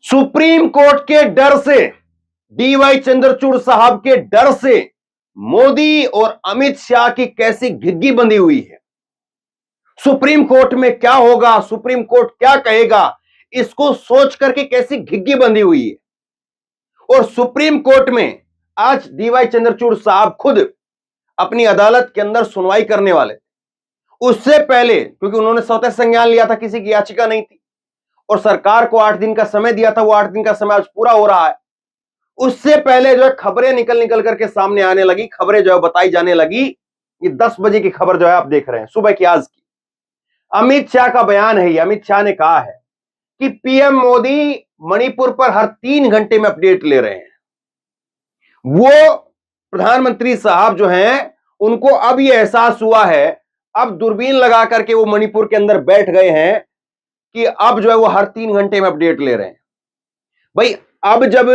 Supreme court के डर से, डीवाई चंद्रचूड़ साहब के डर से मोदी और अमित शाह की कैसी घिग्गी बंधी हुई है। सुप्रीम कोर्ट में क्या होगा, सुप्रीम कोर्ट क्या कहेगा, इसको सोच करके कैसी घिग्गी बंधी हुई है। और सुप्रीम कोर्ट में आज डीवाई चंद्रचूड़ साहब खुद अपनी अदालत के अंदर सुनवाई करने वाले थे। उससे पहले, क्योंकि उन्होंने स्वतः संज्ञान लिया था, किसी की याचिका नहीं थी और सरकार को 8 दिन का समय दिया था, वो 8 दिन का समय आज पूरा हो रहा है। उससे पहले जो है खबरें निकल निकल करके सामने आने लगी, खबरें जो है बताई जाने लगी। ये 10 बजे की खबर जो है आप देख रहे हैं, सुबह की आज की। अमित शाह का बयान है, अमित शाह ने कहा है कि पीएम मोदी मणिपुर पर हर 3 घंटे में अपडेट ले रहे हैं। वो प्रधानमंत्री साहब जो हैं, उनको अब ये एहसास हुआ है, अब दूरबीन लगा करके वो मणिपुर के अंदर बैठ गए हैं कि अब जो है वो हर 3 घंटे में अपडेट ले रहे हैं। भाई अब जब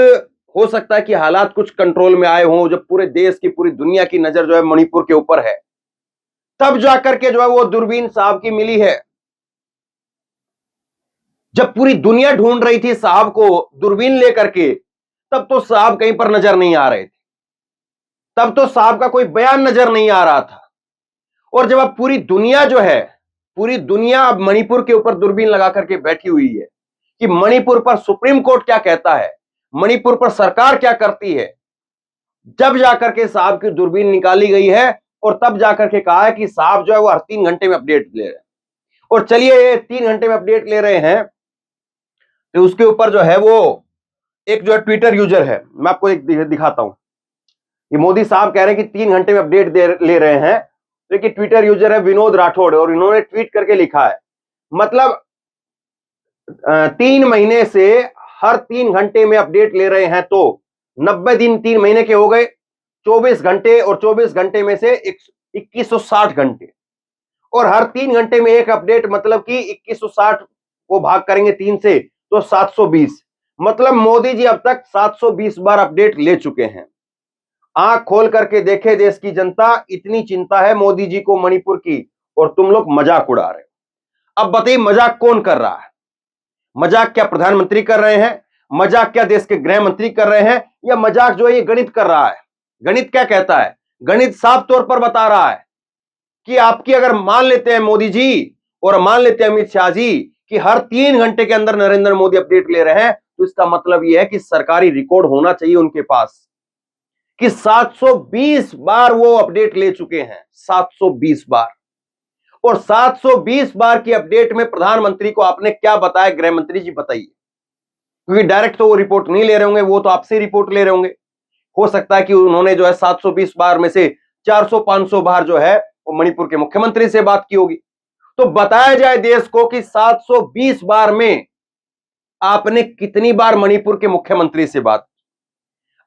हो सकता है कि हालात कुछ कंट्रोल में आए हों, जब पूरे देश की, पूरी दुनिया की नजर जो है मणिपुर के ऊपर है, तब जाकर के जो है वो दूरबीन साहब की मिली है। जब पूरी दुनिया ढूंढ रही थी साहब को दूरबीन लेकर के, तब तो साहब कहीं पर नजर नहीं आ रहे थे, तब तो साहब का कोई बयान नजर नहीं आ रहा था। और जब अब पूरी दुनिया जो है, पूरी दुनिया अब मणिपुर के ऊपर दूरबीन लगा करके बैठी हुई है कि मणिपुर पर सुप्रीम कोर्ट क्या कहता है, मणिपुर पर सरकार क्या करती है, जब जाकर के साहब की दूरबीन निकाली गई है और तब जाकर के कहा है कि साहब जो है वो हर 3 घंटे में अपडेट ले रहे हैं। और चलिए ये 3 घंटे में अपडेट ले रहे हैं, तो उसके ऊपर जो है वो एक जो है ट्विटर यूजर है, मैं आपको एक दिखाता हूं। ये मोदी साहब कह रहे हैं कि 3 घंटे में अपडेट ले रहे हैं, देखिए ट्विटर यूजर है विनोद राठौड़ और इन्होंने ट्वीट करके लिखा है, मतलब 3 महीने से हर 3 घंटे में अपडेट ले रहे हैं, तो 90 दिन 3 महीने के हो गए, 24 घंटे, और 24 घंटे में से 2160 घंटे, और हर 3 घंटे में एक अपडेट, मतलब कि 2160 को भाग करेंगे 3 से तो 720, मतलब मोदी जी अब तक 720 बार अपडेट ले चुके हैं। आंख खोल करके देखे देश की जनता, इतनी चिंता है मोदी जी को मणिपुर की और तुम लोग मजाक उड़ा रहे हो। अब बताइए मजाक कौन कर रहा है? मजाक क्या प्रधानमंत्री कर रहे हैं, मजाक क्या देश के गृह मंत्री कर रहे हैं, या मजाक जो है ये गणित कर रहा है? गणित क्या कहता है? गणित साफ तौर पर बता रहा है कि आपकी अगर मान लेते हैं मोदी जी और मान लेते हैं अमित शाह जी कि हर 3 घंटे के अंदर नरेंद्र मोदी अपडेट ले रहे हैं, तो इसका मतलब यह है कि सरकारी रिकॉर्ड होना चाहिए उनके पास कि 720 बार वो अपडेट ले चुके हैं, 720 बार। और 720 बार की अपडेट में प्रधानमंत्री को आपने क्या बताया, गृह मंत्री जी बताइए, क्योंकि डायरेक्ट तो वो रिपोर्ट नहीं ले रहे होंगे, वो तो आपसे रिपोर्ट ले रहे होंगे। हो सकता है कि उन्होंने जो है 720 बार में से 400-500 बार जो है वो मणिपुर के मुख्यमंत्री से बात की होगी। तो बताया जाए देश को कि 720 बार में आपने कितनी बार मणिपुर के मुख्यमंत्री से बात की,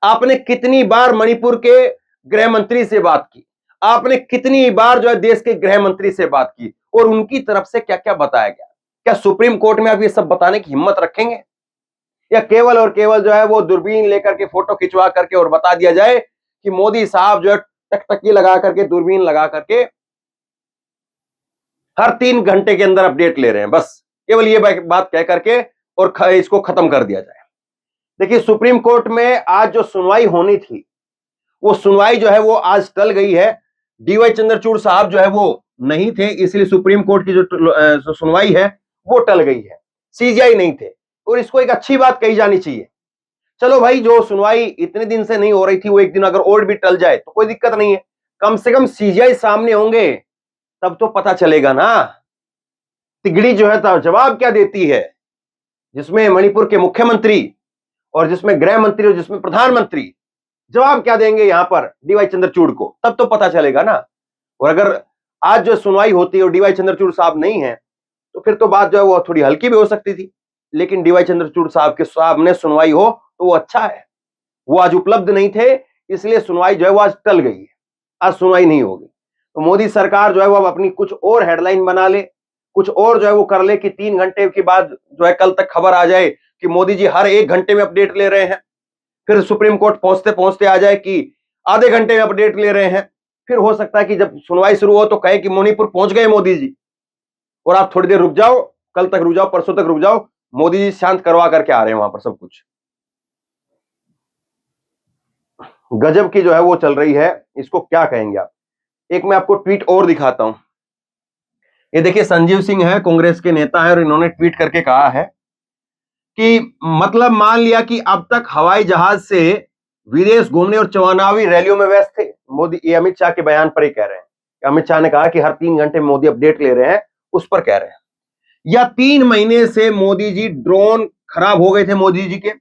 आपने कितनी बार मणिपुर के गृह मंत्री से बात की, आपने कितनी बार जो है देश के गृह मंत्री से बात की, और उनकी तरफ से क्या क्या बताया गया। क्या सुप्रीम कोर्ट में आप ये सब बताने की हिम्मत रखेंगे, या केवल और केवल जो है वो दूरबीन लेकर के फोटो खिंचवा करके और बता दिया जाए कि मोदी साहब जो है टकटकी लगा करके, दूरबीन लगा करके हर 3 घंटे के अंदर अपडेट ले रहे हैं, बस केवल ये बात कह करके और इसको खत्म कर दिया जाए। देखिए सुप्रीम कोर्ट में आज जो सुनवाई होनी थी, वो सुनवाई जो है वो आज टल गई है। डीवाई चंद्रचूड़ साहब जो है वो नहीं थे, इसलिए सुप्रीम कोर्ट की जो सुनवाई है वो टल गई है, सीजीआई नहीं थे, और इसको एक अच्छी बात कही जानी चाहिए। चलो भाई, जो सुनवाई इतने दिन से नहीं हो रही थी, वो एक दिन अगर और भी टल जाए तो कोई दिक्कत नहीं है, कम से कम सीजीआई सामने होंगे तब तो पता चलेगा ना तिगड़ी जो है तो जवाब क्या देती है, जिसमें मणिपुर के मुख्यमंत्री और जिसमें गृह मंत्री और जिसमें प्रधानमंत्री जवाब क्या देंगे यहां पर डीवाई चंद्रचूड़ को, तब तो पता चलेगा ना। और अगर आज जो सुनवाई होती है और डीवाई चंद्रचूड़ साहब नहीं है, तो फिर तो बात जो है वो थोड़ी हल्की भी हो सकती थी, लेकिन डीवाई चंद्रचूड़ साहब के सामने सुनवाई हो तो वो अच्छा है। वो आज उपलब्ध नहीं थे, इसलिए सुनवाई जो है वो आज टल गई है, आज सुनवाई नहीं होगी। तो मोदी सरकार जो है वो अब अपनी कुछ और हेडलाइन बना ले, कुछ और जो है वो कर ले कि 3 घंटे के बाद जो है कल तक खबर आ जाए कि मोदी जी हर 1 घंटे में अपडेट ले रहे हैं, फिर सुप्रीम कोर्ट पहुंचते पहुंचते आ जाए कि आधे घंटे में अपडेट ले रहे हैं, फिर हो सकता है कि जब सुनवाई शुरू हो तो कहे कि मणिपुर पहुंच गए मोदी जी और आप थोड़ी देर रुक जाओ, कल तक रुक जाओ, परसों तक रुक जाओ, मोदी जी शांत करवा करके आ रहे हैं वहां पर सब कुछ। गजब की जो है वो चल रही है, इसको क्या कहेंगे आप। एक मैं आपको ट्वीट और दिखाता हूं। ये देखिए, संजीव सिंह है, कांग्रेस के नेता है, और इन्होंने ट्वीट करके कहा है कि मतलब मान लिया कि अब तक हवाई जहाज से विदेश घूमने और चुनावी रैलियों में व्यस्त थे मोदी। ये अमित शाह के बयान पर ही कह रहे हैं। अमित शाह ने कहा कि हर 3 घंटे में मोदी अपडेट ले रहे हैं, उस पर कह रहे हैं। या 3 महीने से मोदी जी ड्रोन खराब हो गए थे मोदी जी के,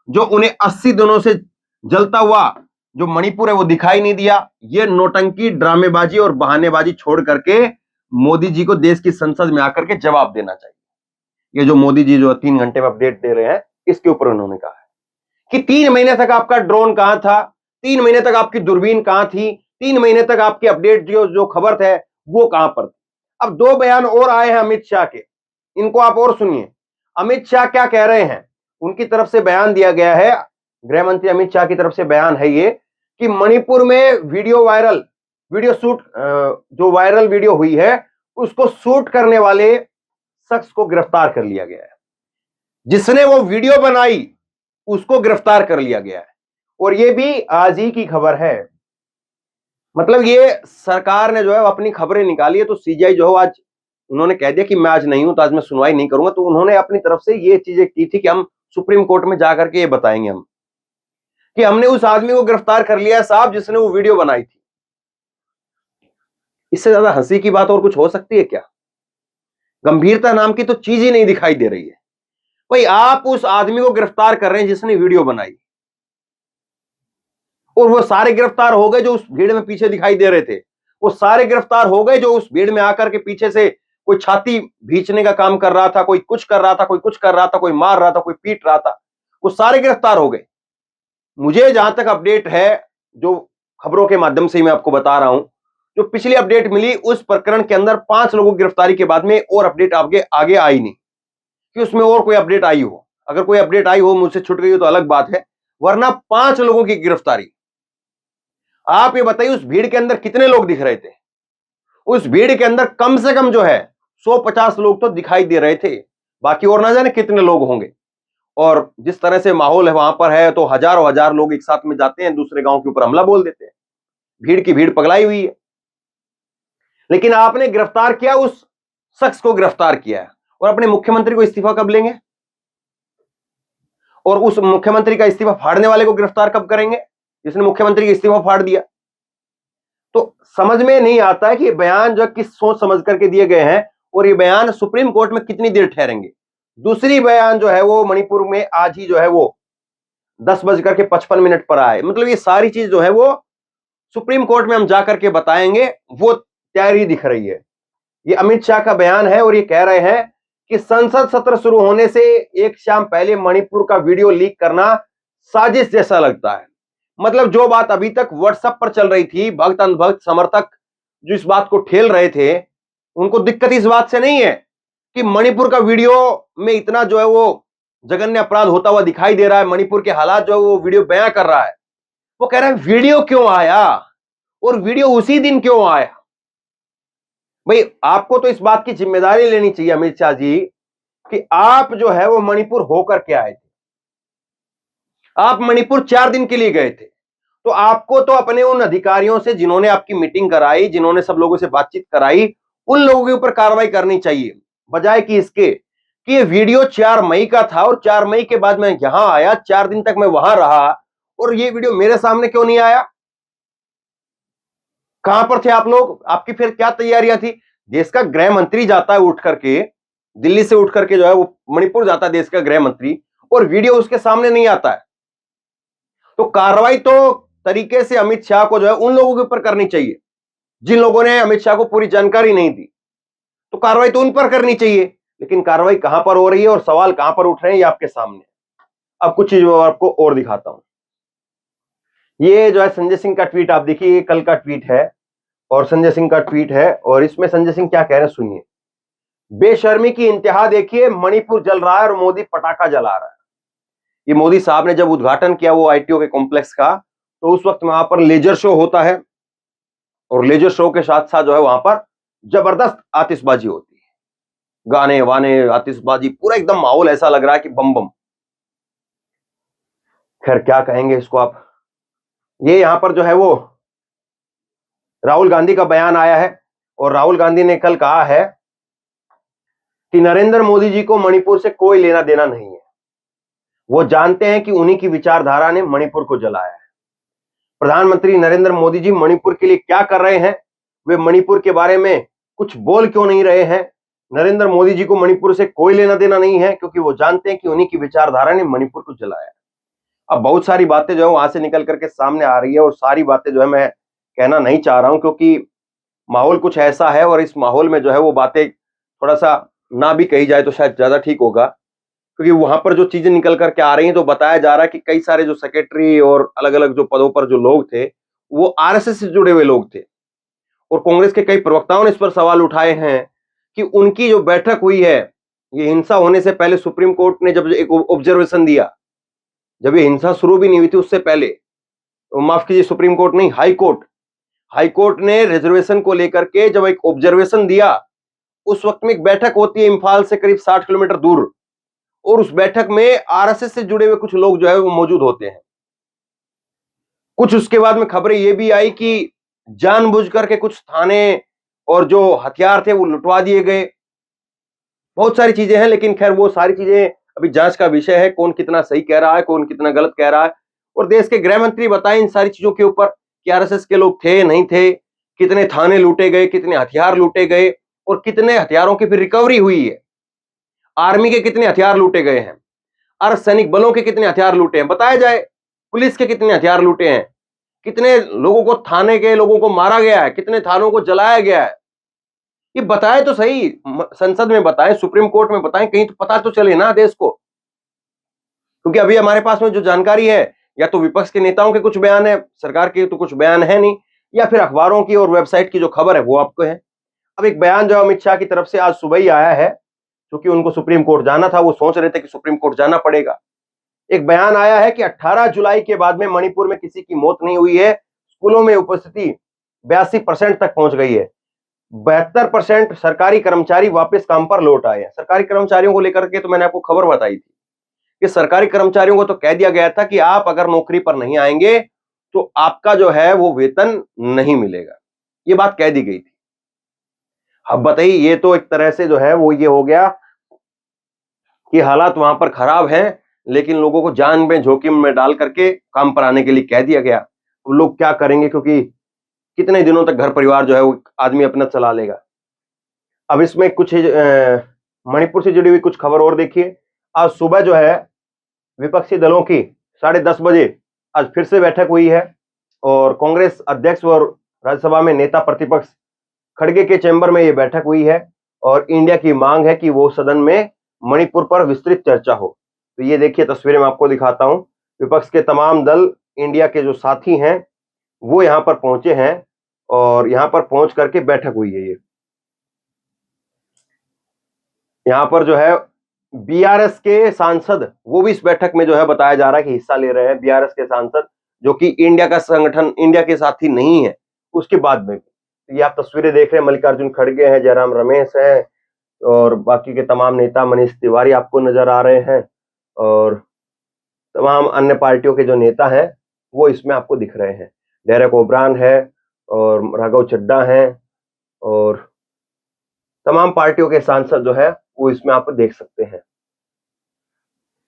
जो उन्हें 80 दिनों से जलता हुआ जो मणिपुर है वो दिखाई नहीं दिया। ये नोटंकी, ड्रामेबाजी और बहानेबाजी छोड़ करके मोदी जी को देश की संसद में आकर के जवाब देना चाहिए। ये जो मोदी जी जो 3 घंटे में अपडेट दे रहे हैं, इसके ऊपर उन्होंने कहा है कि 3 महीने तक आपका ड्रोन कहां था, 3 महीने तक आपकी दूरबीन कहां थी, 3 महीने तक आपकी अपडेट जो खबर है वो कहां पर थी। अब 2 बयान और आए हैं अमित शाह के, इनको आप और सुनिए। अमित शाह क्या कह रहे हैं, उनकी तरफ से बयान दिया गया है, गृह मंत्री अमित शाह की तरफ से बयान है ये कि मणिपुर में वीडियो शूट, जो वायरल वीडियो हुई है उसको शूट करने वाले शख्स को गिरफ्तार कर लिया गया है। जिसने वो वीडियो बनाई उसको गिरफ्तार कर लिया गया है, और ये भी आज ही की खबर है। मतलब ये सरकार ने जो है अपनी खबरें निकाली है। तो सीजीआई जो है आज उन्होंने कह दिया कि मैं आज नहीं हूं, तो आज मैं सुनवाई नहीं करूंगा। तो उन्होंने अपनी तरफ से ये चीजें की थी कि हम सुप्रीम कोर्ट में जाकर के ये बताएंगे हम कि हमने उस आदमी को गिरफ्तार कर लिया है साहब, जिसने वो वीडियो बनाई थी। इससे ज्यादा हंसी की बात और कुछ हो सकती है क्या? गंभीरता नाम की तो चीज ही नहीं दिखाई दे रही है। भाई आप उस आदमी को गिरफ्तार कर रहे हैं जिसने वीडियो बनाई, और वो सारे गिरफ्तार हो गए जो उस भीड़ में पीछे दिखाई दे रहे थे। वो सारे गिरफ्तार हो गए जो उस भीड़ में आकर के पीछे से कोई छाती भींचने का काम कर रहा था, कोई कुछ कर रहा था, कोई कुछ कर रहा था, कोई मार रहा था, कोई पीट रहा था। वो सारे गिरफ्तार हो गए। मुझे जहां तक अपडेट है, जो खबरों के माध्यम से मैं आपको बता रहा हूं, जो पिछली अपडेट मिली उस प्रकरण के अंदर 5 लोगों की गिरफ्तारी के बाद में और अपडेट आगे आई नहीं कि उसमें और कोई अपडेट आई हो। अगर कोई अपडेट आई हो, मुझसे छूट गई हो तो अलग बात है, वरना 5 लोगों की गिरफ्तारी। आप ये बताइए उस भीड़ के अंदर कितने लोग दिख रहे थे? उस भीड़ के अंदर कम से कम जो है 150 लोग तो दिखाई दे रहे थे, बाकी और ना जाने कितने लोग होंगे। और जिस तरह से माहौल है वहां पर है, तो हजारों हजार लोग एक साथ में जाते हैं, दूसरे गांव के ऊपर हमला बोल देते हैं। भीड़ की भीड़ पगलाई हुई है। लेकिन आपने गिरफ्तार किया, उस शख्स को गिरफ्तार किया है, और अपने मुख्यमंत्री को इस्तीफा कब लेंगे? और उस मुख्यमंत्री का इस्तीफा फाड़ने वाले को गिरफ्तार कब करेंगे जिसने मुख्यमंत्री का इस्तीफा फाड़ दिया? तो समझ में नहीं आता है कि ये बयान जो किस सोच समझ करके दिए गए हैं, और ये बयान सुप्रीम कोर्ट में कितनी देर ठहरेंगे। दूसरी बयान जो है वो मणिपुर में आज ही जो है वो 10:55 पर आए। मतलब ये सारी चीज जो है वो सुप्रीम कोर्ट में हम जाकर के बताएंगे, वो तैयारी दिख रही है। ये अमित शाह का बयान है, और ये कह रहे हैं कि संसद सत्र शुरू होने से एक शाम पहले मणिपुर का वीडियो लीक करना साजिश जैसा लगता है। मतलब जो बात अभी तक व्हाट्सएप पर चल रही थी, भक्त अनभक्त समर्थक जो इस बात को ठेल रहे थे, उनको दिक्कत इस बात से नहीं है कि मणिपुर का वीडियो में इतना जो है वो जघन्य अपराध होता हुआ दिखाई दे रहा है, मणिपुर के हालात जो है वो वीडियो बयां कर रहा है। वो कह रहे हैं वीडियो क्यों आया, और वीडियो उसी दिन क्यों आया? भाई आपको तो इस बात की जिम्मेदारी लेनी चाहिए अमित शाह जी कि आप जो है वो मणिपुर होकर के आए थे। आप मणिपुर 4 दिन के लिए गए थे, तो आपको तो अपने उन अधिकारियों से जिन्होंने आपकी मीटिंग कराई, जिन्होंने सब लोगों से बातचीत कराई, उन लोगों के ऊपर कार्रवाई करनी चाहिए, बजाय कि इसके कि ये वीडियो 4 मई का था, और 4 मई के बाद मैं यहां आया, 4 दिन तक मैं वहां रहा, और ये वीडियो मेरे सामने क्यों नहीं आया? कहां पर थे आप लोग? आपकी फिर क्या तैयारियां थी? देश का गृह मंत्री जाता है उठ करके, दिल्ली से उठ करके जो है वो मणिपुर जाता है देश का गृह मंत्री, और वीडियो उसके सामने नहीं आता है। तो कार्रवाई तो तरीके से अमित शाह को जो है उन लोगों के ऊपर करनी चाहिए जिन लोगों ने अमित शाह को पूरी जानकारी नहीं दी। तो कार्रवाई तो उन पर करनी चाहिए, लेकिन कार्रवाई कहां पर हो रही है और सवाल कहां पर उठ रहे हैं ये आपके सामने। अब कुछ चीजों आपको और दिखाता हूं। ये जो है संजय सिंह का ट्वीट आप देखिए, ये कल का ट्वीट है और संजय सिंह का ट्वीट है, और इसमें संजय सिंह क्या कह रहे हैं सुनिए। बेशर्मी की इंतहा देखिए, मणिपुर जल रहा है और मोदी पटाखा जला रहा है। ये मोदी साहब ने जब उद्घाटन किया वो आईटीओ के कॉम्प्लेक्स का, तो उस वक्त वहां पर लेजर शो होता है, और लेजर शो के साथ साथ जो है वहां पर जबरदस्त आतिशबाजी होती है। गाने वाने, आतिशबाजी, पूरा एकदम माहौल ऐसा लग रहा है कि बम बम। खैर क्या कहेंगे इसको आप। ये यहां पर जो है वो राहुल गांधी का बयान आया है और राहुल गांधी ने कल कहा है कि नरेंद्र मोदी जी को मणिपुर से कोई लेना देना नहीं है। वो जानते हैं कि उन्हीं की विचारधारा ने मणिपुर को जलाया है। प्रधानमंत्री नरेंद्र मोदी जी मणिपुर के लिए क्या कर रहे हैं, वे मणिपुर के बारे में कुछ बोल क्यों नहीं रहे हैं। नरेंद्र मोदी जी को मणिपुर से कोई लेना देना नहीं है क्योंकि वो जानते हैं कि उन्हीं की विचारधारा ने मणिपुर को जलाया है। अब बहुत सारी बातें जो है वहां से निकल करके सामने आ रही है और सारी बातें जो है मैं कहना नहीं चाह रहा हूं क्योंकि माहौल कुछ ऐसा है और इस माहौल में जो है वो बातें थोड़ा सा ना भी कही जाए तो शायद ज्यादा ठीक होगा, क्योंकि वहां पर जो चीजें निकल करके आ रही हैं तो बताया जा रहा है कि कई सारे जो सेक्रेटरी और अलग अलग जो पदों पर जो लोग थे वो आरएसएस से जुड़े हुए लोग थे और कांग्रेस के कई प्रवक्ताओं ने इस पर सवाल उठाए हैं कि उनकी जो बैठक हुई है, ये हिंसा होने से पहले सुप्रीम कोर्ट ने जब एक ऑब्जर्वेशन दिया, जब ये हिंसा शुरू भी नहीं हुई थी उससे पहले, तो माफ कीजिए सुप्रीम कोर्ट नहीं, हाई कोर्ट ने रिजर्वेशन को लेकर के जब एक ऑब्जर्वेशन दिया, उस वक्त में एक बैठक होती है इंफाल से करीब 60 किलोमीटर दूर और उस बैठक में आरएसएस से जुड़े हुए कुछ लोग जो है वो मौजूद होते हैं। कुछ उसके बाद में खबरें ये भी आई कि जानबूझ करके कुछ थाने और जो हथियार थे वो लुटवा दिए गए। बहुत सारी चीजें हैं, लेकिन खैर वो सारी चीजें अभी जांच का विषय है, कौन कितना सही कह रहा है, कौन कितना गलत कह रहा है। और देश के गृह मंत्री बताएं इन सारी चीजों के ऊपर कि आरएसएस के लोग थे नहीं थे, कितने थाने लूटे गए, कितने हथियार लूटे गए और कितने हथियारों की फिर रिकवरी हुई है। आर्मी के कितने हथियार लूटे गए हैं, अर्धसैनिक बलों के कितने हथियार लूटे हैं बताया जाए, पुलिस के कितने हथियार लूटे हैं, कितने लोगों को, थाने के लोगों को मारा गया है, कितने थानों को जलाया गया है। ये बताए तो सही, संसद में बताएं, सुप्रीम कोर्ट में बताएं, कहीं तो पता तो चले ना देश को। क्योंकि अभी हमारे पास में जो जानकारी है या तो विपक्ष के नेताओं के कुछ बयान है, सरकार के तो कुछ बयान है नहीं, या फिर अखबारों की और वेबसाइट की जो खबर है वो आपको है। अब एक बयान जो अमित शाह की तरफ से आज सुबह ही आया है, क्योंकि उनको सुप्रीम कोर्ट जाना था, वो सोच रहे थे कि सुप्रीम कोर्ट जाना पड़ेगा। एक बयान आया है कि 18 जुलाई के बाद में मणिपुर में किसी की मौत नहीं हुई है, स्कूलों में उपस्थिति 82% तक पहुंच गई है, 72% सरकारी कर्मचारी वापस काम पर लौट आए हैं। सरकारी कर्मचारियों को लेकर के तो मैंने आपको खबर बताई थी कि सरकारी कर्मचारियों को तो कह दिया गया था कि आप अगर नौकरी पर नहीं आएंगे तो आपका जो है वो वेतन नहीं मिलेगा, ये बात कह दी गई थी। अब बताइए, ये तो एक तरह से जो है वो ये हो गया कि हालात वहां पर खराब हैं, लेकिन लोगों को जान में जोखिम में डाल करके काम पर आने के लिए कह दिया गया। वो लोग क्या करेंगे, क्योंकि कितने दिनों तक घर परिवार जो है वो आदमी अपना चला लेगा। अब इसमें कुछ मणिपुर से जुड़ी हुई कुछ खबर और देखिए। आज सुबह जो है विपक्षी दलों की 10:30 बजे आज फिर से बैठक हुई है और कांग्रेस अध्यक्ष और राज्यसभा में नेता प्रतिपक्ष खड़गे के चैम्बर में यह बैठक हुई है और इंडिया की मांग है कि वो सदन में मणिपुर पर विस्तृत चर्चा हो। तो ये देखिए तस्वीरें मैं आपको दिखाता हूं, विपक्ष के तमाम दल, इंडिया के जो साथी हैं वो यहां पर पहुंचे हैं और यहां पर पहुंच करके बैठक हुई है। ये यहां पर जो है बीआरएस के सांसद वो भी इस बैठक में जो है बताया जा रहा है कि हिस्सा ले रहे हैं। बीआरएस के सांसद जो कि इंडिया का संगठन, इंडिया के साथी नहीं है, उसके बाद में ये आप तस्वीरें देख रहे हैं, मल्लिकार्जुन खड़गे हैं, जयराम रमेश हैं और बाकी के तमाम नेता, मनीष तिवारी आपको नजर आ रहे हैं और तमाम अन्य पार्टियों के जो नेता हैं वो इसमें आपको दिख रहे हैं। डेरेक ओब्रान है और राघव चड्ढा हैं और तमाम पार्टियों के सांसद जो है वो इसमें आप देख सकते हैं।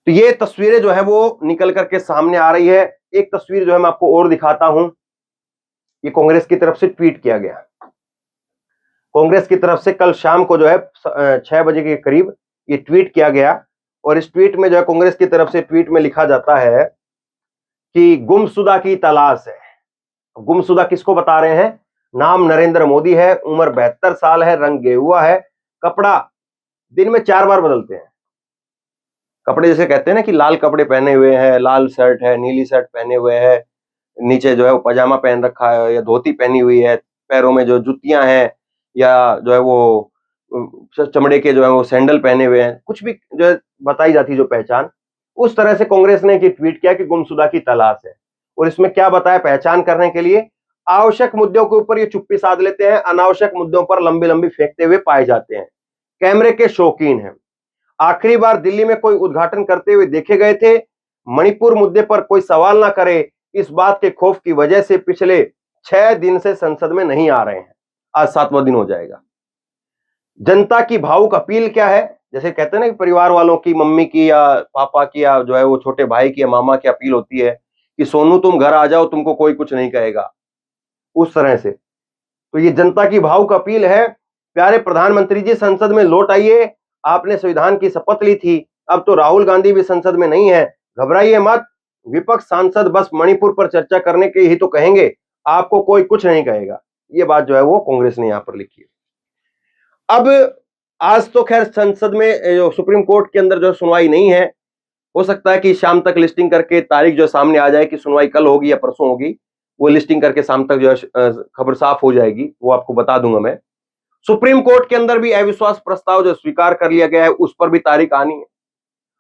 तो ये तस्वीरें जो है वो निकल करके सामने आ रही है। एक तस्वीर जो है मैं आपको और दिखाता हूं, ये कांग्रेस की तरफ से ट्वीट किया गया। कांग्रेस की तरफ से कल शाम को जो है 6 बजे के करीब ये ट्वीट किया गया और इस ट्वीट में जो है कांग्रेस की तरफ से ट्वीट में लिखा जाता है कि गुमशुदा की तलाश है। गुमशुदा किसको बता रहे हैं? नाम नरेंद्र मोदी है, उम्र 72 साल है, रंग गेहुआ है, कपड़ा दिन में 4 बार बदलते हैं। कपड़े जैसे कहते हैं ना कि लाल कपड़े पहने हुए हैं, लाल शर्ट है, नीली शर्ट पहने हुए है, नीचे जो है वो पजामा पहन रखा है या धोती पहनी हुई है, पैरों में जो जुतियां हैं या जो है वो चमड़े के जो है वो सैंडल पहने हुए हैं, कुछ भी जो है बताई जाती है जो पहचान, उस तरह से कांग्रेस ने ट्वीट किया कि गुमशुदा की तलाश है। और इसमें क्या बताया, पहचान करने के लिए आवश्यक मुद्दों के ऊपर ये चुप्पी साध लेते हैं, अनावश्यक मुद्दों पर लंबी लंबी फेंकते हुए पाए जाते हैं। कैमरे के शौकीन हैं। आखिरी बार दिल्ली में कोई उद्घाटन करते हुए देखे गए थे। मणिपुर मुद्दे पर कोई सवाल ना करे, इस बात के खौफ की वजह से पिछले 6 दिन से संसद में नहीं आ रहे हैं। आज 7वां दिन हो जाएगा। जनता की भावुक अपील क्या है? जैसे कहते हैं ना कि परिवार वालों की, मम्मी की या पापा की या जो है वो छोटे भाई की या मामा की अपील होती है कि सोनू तुम घर आ जाओ, तुमको कोई कुछ नहीं कहेगा, उस तरह से। तो ये जनता की भावुक अपील है। प्यारे प्रधानमंत्री जी, संसद में लौट आइए। आपने संविधान की शपथ ली थी, अब तो राहुल गांधी भी संसद में नहीं है। घबराइए मत, विपक्ष सांसद बस मणिपुर पर चर्चा करने के ही तो कहेंगे, आपको कोई कुछ नहीं कहेगा। ये बात जो है वो कांग्रेस ने यहां पर लिखी है। अब आज तो खैर संसद में जो सुप्रीम कोर्ट के अंदर जो सुनवाई नहीं है, हो सकता है कि शाम तक लिस्टिंग करके तारीख जो सामने आ जाए कि सुनवाई कल होगी या परसों होगी। वो लिस्टिंग करके शाम तक जो है खबर साफ हो जाएगी, वो आपको बता दूंगा मैं। सुप्रीम कोर्ट के अंदर भी अविश्वास प्रस्ताव जो स्वीकार कर लिया गया है, उस पर भी तारीख आनी है।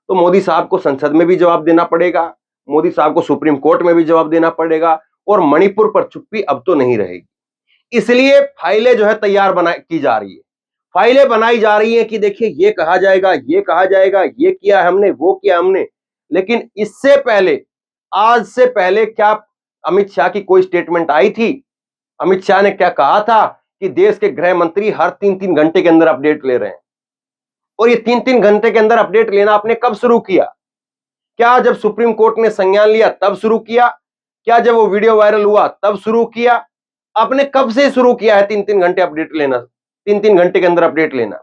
तो मोदी साहब को संसद में भी जवाब देना पड़ेगा, मोदी साहब को सुप्रीम कोर्ट में भी जवाब देना पड़ेगा, और मणिपुर पर चुप्पी अब तो नहीं रहेगी। इसलिए फाइलें जो है तैयार की जा रही है, फाइलें बनाई जा रही है कि देखिए ये कहा जाएगा, ये कहा जाएगा, ये किया हमने, वो किया हमने। लेकिन इससे पहले, आज से पहले क्या अमित शाह की कोई स्टेटमेंट आई थी? अमित शाह ने क्या कहा था कि देश के गृह मंत्री हर 3-3 घंटे के अंदर अपडेट ले रहे हैं। और ये 3-3 घंटे के अंदर अपडेट लेना आपने कब शुरू किया? क्या जब सुप्रीम कोर्ट ने संज्ञान लिया तब शुरू किया? क्या जब वो वीडियो वायरल हुआ तब शुरू किया? आपने कब से शुरू किया है 3-3 घंटे अपडेट लेना, 3-3 घंटे के अंदर अपडेट लेना?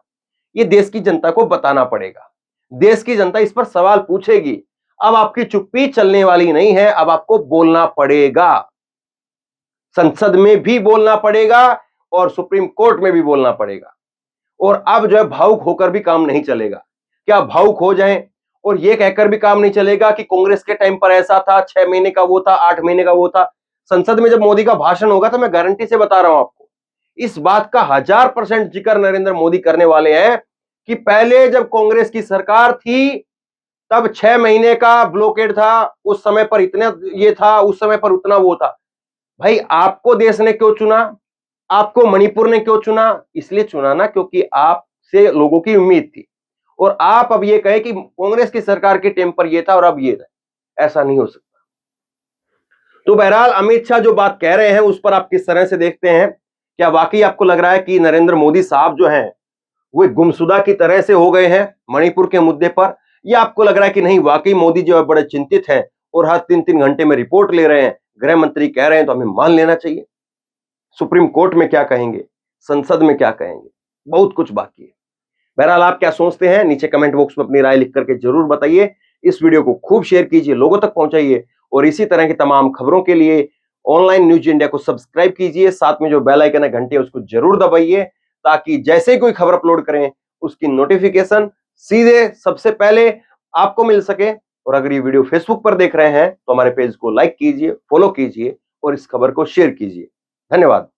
ये देश की जनता को बताना पड़ेगा। देश की जनता इस पर सवाल पूछेगी। अब आपकी चुप्पी चलने वाली नहीं है, अब आपको बोलना पड़ेगा। संसद में भी बोलना पड़ेगा और सुप्रीम कोर्ट में भी बोलना पड़ेगा। और अब जो है भावुक होकर भी काम नहीं चलेगा। क्या भावुक हो जाएं और ये कहकर भी काम नहीं चलेगा कि कांग्रेस के टाइम पर ऐसा था, 6 महीने का वो था, 8 महीने का वो था। संसद में जब मोदी का भाषण होगा तो मैं गारंटी से बता रहा हूं आपको, इस बात का 1000% जिक्र नरेंद्र मोदी करने वाले हैं कि पहले जब कांग्रेस की सरकार थी तब 6 महीने का ब्लॉकेड था, उस समय पर इतना ये था, उस समय पर उतना वो था। भाई आपको देश ने क्यों चुना? आपको मणिपुर ने क्यों चुना? इसलिए चुना ना क्योंकि आपसे लोगों की उम्मीद थी। और आप अब ये कहे कि कांग्रेस की सरकार के टाइम पर ये था और अब ये था, ऐसा नहीं हो सकता। तो बहरहाल अमित शाह जो बात कह रहे हैं उस पर आप किस तरह से देखते हैं? क्या वाकई आपको लग रहा है कि नरेंद्र मोदी साहब जो हैं वो गुमशुदा की तरह से हो गए हैं मणिपुर के मुद्दे पर, या आपको लग रहा है कि नहीं वाकई मोदी जो है बड़े चिंतित हैं और हर 3-3 घंटे में रिपोर्ट ले रहे हैं, गृह मंत्री कह रहे हैं तो हमें मान लेना चाहिए? सुप्रीम कोर्ट में क्या कहेंगे, संसद में क्या कहेंगे, बहुत कुछ बाकी है। बहरहाल आप क्या सोचते हैं नीचे कमेंट बॉक्स में अपनी राय लिख करके जरूर बताइए। इस वीडियो को खूब शेयर कीजिए, लोगों तक पहुंचाइए और इसी तरह की तमाम खबरों के लिए ऑनलाइन न्यूज इंडिया को सब्सक्राइब कीजिए। साथ में जो बेल आइकन है घंटे उसको जरूर दबाइए ताकि जैसे ही कोई खबर अपलोड करें उसकी नोटिफिकेशन सीधे सबसे पहले आपको मिल सके। और अगर ये वीडियो फेसबुक पर देख रहे हैं तो हमारे पेज को लाइक कीजिए, फॉलो कीजिए और इस खबर को शेयर कीजिए। धन्यवाद।